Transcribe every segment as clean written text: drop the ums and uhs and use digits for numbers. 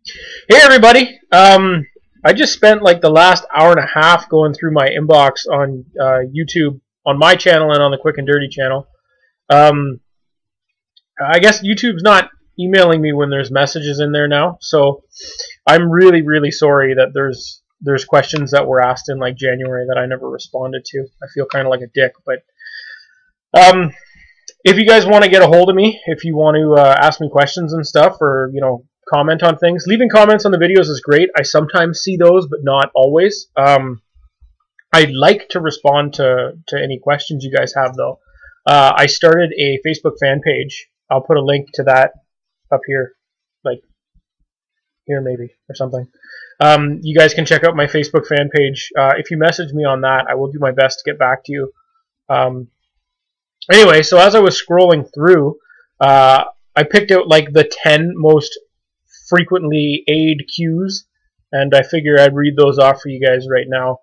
Hey everybody! I just spent like the last hour and a half going through my inbox on YouTube, on my channel and on the Quick and Dirty channel. Um, I guess YouTube's not emailing me when there's messages in there now, so I'm really sorry that there's questions that were asked in like January that I never responded to. I feel kind of like a dick, but um, if you guys want to get a hold of me, if you want to ask me questions and stuff, or comment on things, leaving comments on the videos is great. I sometimes see those, but not always. I like to respond to any questions you guys have, though. I started a Facebook fan page. I'll put a link to that up here, like here maybe, or something. You guys can check out my Facebook fan page. If you message me on that, I will do my best to get back to you. Anyway, so as I was scrolling through, I picked out like the 10 most frequently aid cues, and I figure I'd read those off for you guys right now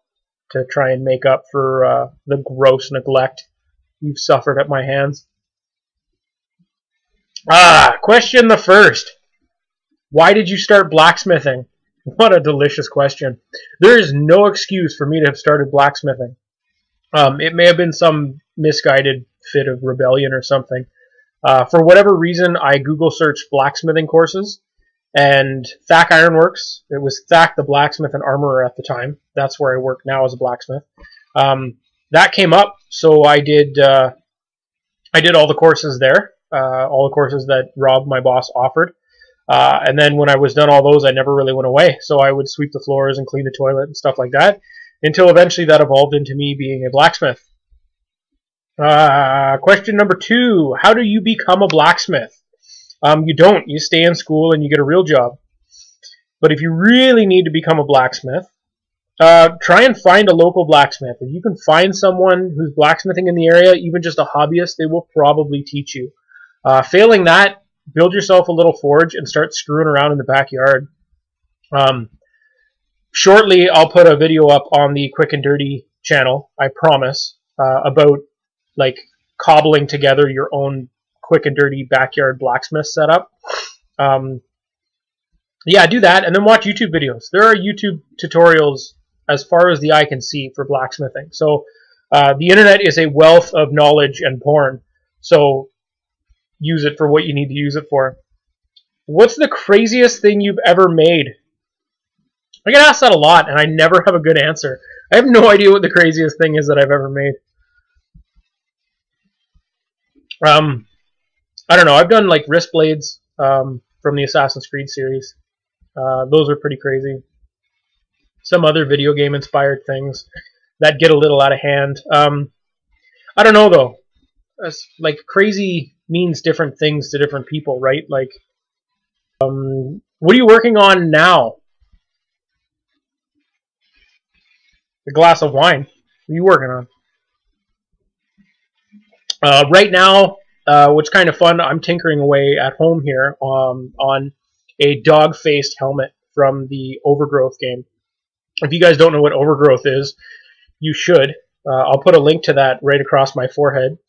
to try and make up for the gross neglect you've suffered at my hands. Question the first. Why did you start blacksmithing? What a delicious question. There is no excuse for me to have started blacksmithing. It may have been some misguided fit of rebellion or something. For whatever reason, I Google searched blacksmithing courses, and Thack Ironworks. It was Thack the blacksmith and armorer at the time. That's where I work now as a blacksmith. That came up, so I did all the courses there, all the courses that Rob, my boss, offered. And then when I was done all those, I never really went away. So I would sweep the floors and clean the toilet and stuff like that, until eventually that evolved into me being a blacksmith. Question number 2. How do you become a blacksmith? You don't. You stay in school and you get a real job. But if you really need to become a blacksmith, try and find a local blacksmith. If you can find someone who's blacksmithing in the area, even just a hobbyist, they will probably teach you. Failing that, build yourself a little forge and start screwing around in the backyard. Shortly, I'll put a video up on the Quick and Dirty channel, I promise, about like cobbling together your own quick and dirty backyard blacksmith setup. Yeah, do that, and then watch YouTube videos. There are YouTube tutorials as far as the eye can see for blacksmithing. So the internet is a wealth of knowledge and porn. So use it for what you need to use it for. What's the craziest thing you've ever made? I get asked that a lot, and I never have a good answer. I have no idea what the craziest thing is that I've ever made. I don't know. I've done like wrist blades from the Assassin's Creed series. Those are pretty crazy. Some other video game inspired things that get a little out of hand. I don't know though. Like crazy means different things to different people, right? Like, what are you working on now? A glass of wine. What are you working on? Right now, what's kind of fun, I'm tinkering away at home here on a dog-faced helmet from the Overgrowth game. If you guys don't know what Overgrowth is, you should. I'll put a link to that right across my forehead.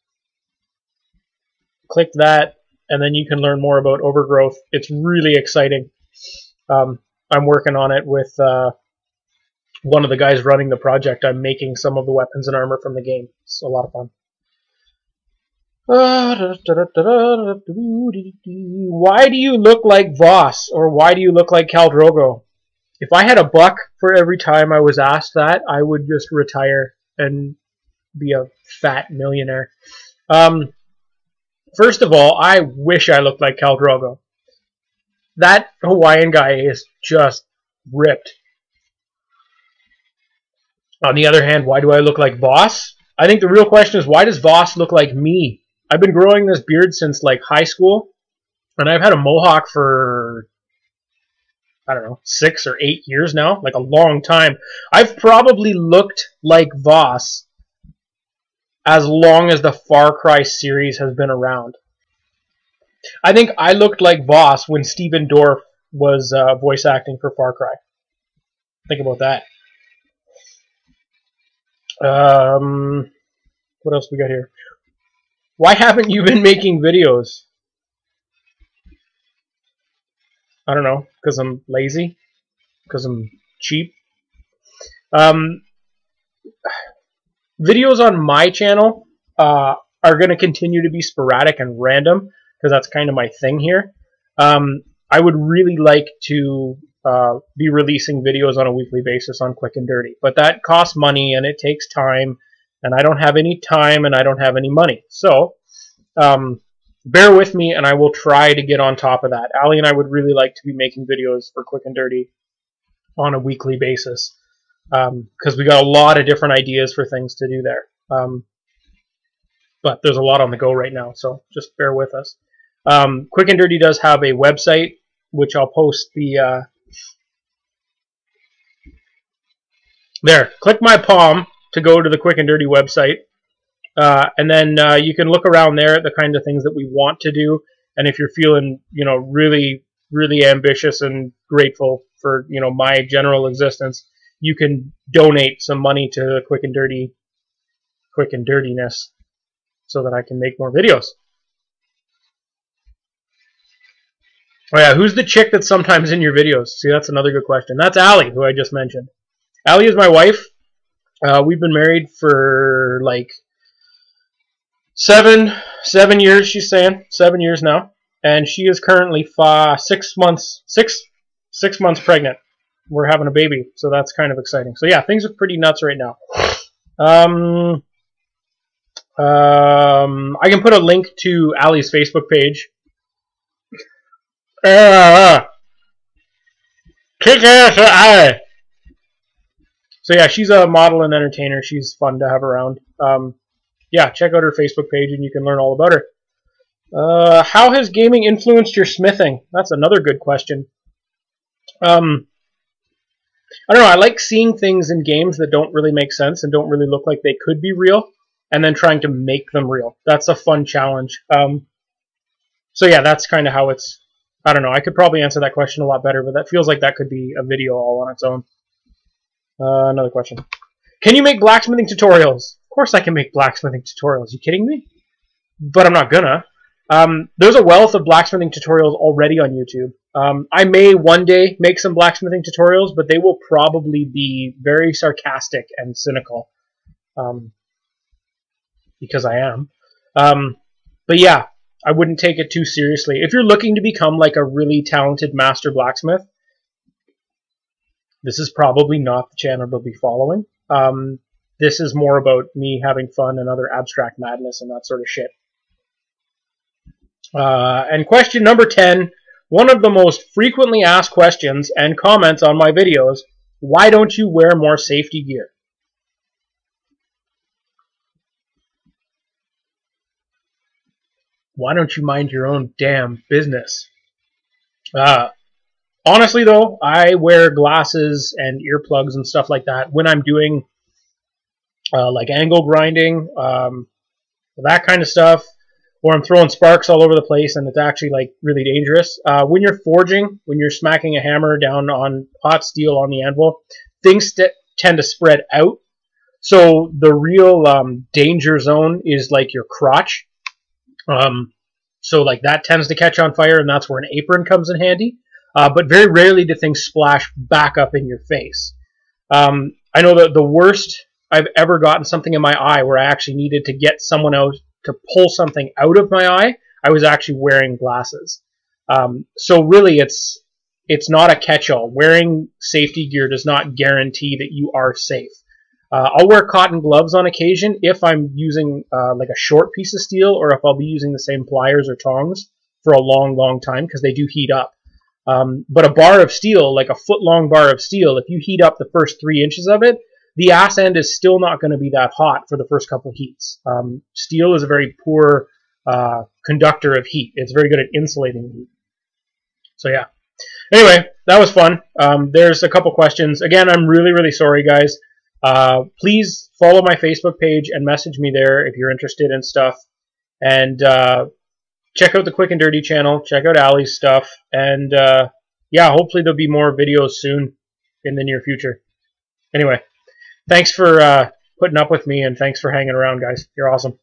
Click that, and then you can learn more about Overgrowth. It's really exciting. I'm working on it with one of the guys running the project. I'm making some of the weapons and armor from the game. It's a lot of fun. Why do you look like Voss, or why do you look like Khal Drogo? If I had a buck for every time I was asked that, I would just retire and be a fat millionaire. First of all, I wish I looked like Khal Drogo. That Hawaiian guy is just ripped. On the other hand, why do I look like Voss? I think the real question is, why does Voss look like me? I've been growing this beard since like high school, and I've had a mohawk for, I don't know, 6 or 8 years now, like a long time. I've probably looked like Voss as long as the Far Cry series has been around. I think I looked like Voss when Steven Dorff was voice acting for Far Cry. Think about that. What else we got here? Why haven't you been making videos? I don't know, because I'm lazy, because I'm cheap. Um, videos on my channel are going to continue to be sporadic and random, because that's kind of my thing here. I would really like to be releasing videos on a weekly basis on Quick and Dirty, but that costs money and it takes time, and I don't have any time and I don't have any money. So bear with me, and I will try to get on top of that. Ali and I would really like to be making videos for Quick and Dirty on a weekly basis, because we got a lot of different ideas for things to do there. But there's a lot on the go right now, so just bear with us. Quick and Dirty does have a website, which I'll post the... there, click my palm to go to the Quick and Dirty website. And then you can look around there at the kind of things that we want to do. And if you're feeling, really, really ambitious and grateful for, my general existence, you can donate some money to Quick and Dirtiness, so that I can make more videos. Oh yeah, who's the chick that's sometimes in your videos? See, that's another good question. That's Ali, who I just mentioned. Ali is my wife. We've been married for like seven years, she's saying. 7 years now. And she is currently 6 months pregnant. We're having a baby, so that's kind of exciting. So yeah, things are pretty nuts right now. I can put a link to Ali's Facebook page. Kick ass, Ali! So yeah, she's a model and entertainer. She's fun to have around. Yeah, check out her Facebook page and you can learn all about her. How has gaming influenced your smithing? That's another good question. I don't know. I like seeing things in games that don't really make sense and don't really look like they could be real, and then trying to make them real. That's a fun challenge. So yeah, that's kind of how it's... I don't know. I could probably answer that question a lot better, but that feels like that could be a video all on its own. Another question. Can you make blacksmithing tutorials? Of course I can make blacksmithing tutorials. You kidding me? But I'm not gonna. There's a wealth of blacksmithing tutorials already on YouTube. I may one day make some blacksmithing tutorials, but they will probably be very sarcastic and cynical. Because I am. But yeah, I wouldn't take it too seriously. If you're looking to become like a really talented master blacksmith, this is probably not the channel to be following. This is more about me having fun and other abstract madness and that sort of shit. And question number 10, one of the most frequently asked questions and comments on my videos: why don't you wear more safety gear? Why don't you mind your own damn business? Honestly, though, I wear glasses and earplugs and stuff like that when I'm doing like angle grinding, that kind of stuff, or I'm throwing sparks all over the place and it's actually like really dangerous. When you're forging, when you're smacking a hammer down on hot steel on the anvil, things tend to spread out. So the real danger zone is like your crotch. So like that tends to catch on fire, and that's where an apron comes in handy. But very rarely do things splash back up in your face. I know that the worst I've ever gotten something in my eye where I actually needed to get someone else to pull something out of my eye, I was actually wearing glasses. So really it's not a catch-all. Wearing safety gear does not guarantee that you are safe. I'll wear cotton gloves on occasion if I'm using like a short piece of steel, or if I'll be using the same pliers or tongs for a long, long time, because they do heat up. But a bar of steel, like a foot-long bar of steel, if you heat up the first 3 inches of it, the ass end is still not going to be that hot for the first couple of heats. Steel is a very poor conductor of heat. It's very good at insulating heat. So yeah. Anyway, that was fun. There's a couple questions. Again, I'm really, really sorry, guys. Please follow my Facebook page and message me there if you're interested in stuff. And check out the Quick and Dirty channel. Check out Ali's stuff. And yeah, hopefully there'll be more videos soon in the near future. Anyway, thanks for putting up with me, and thanks for hanging around, guys. You're awesome.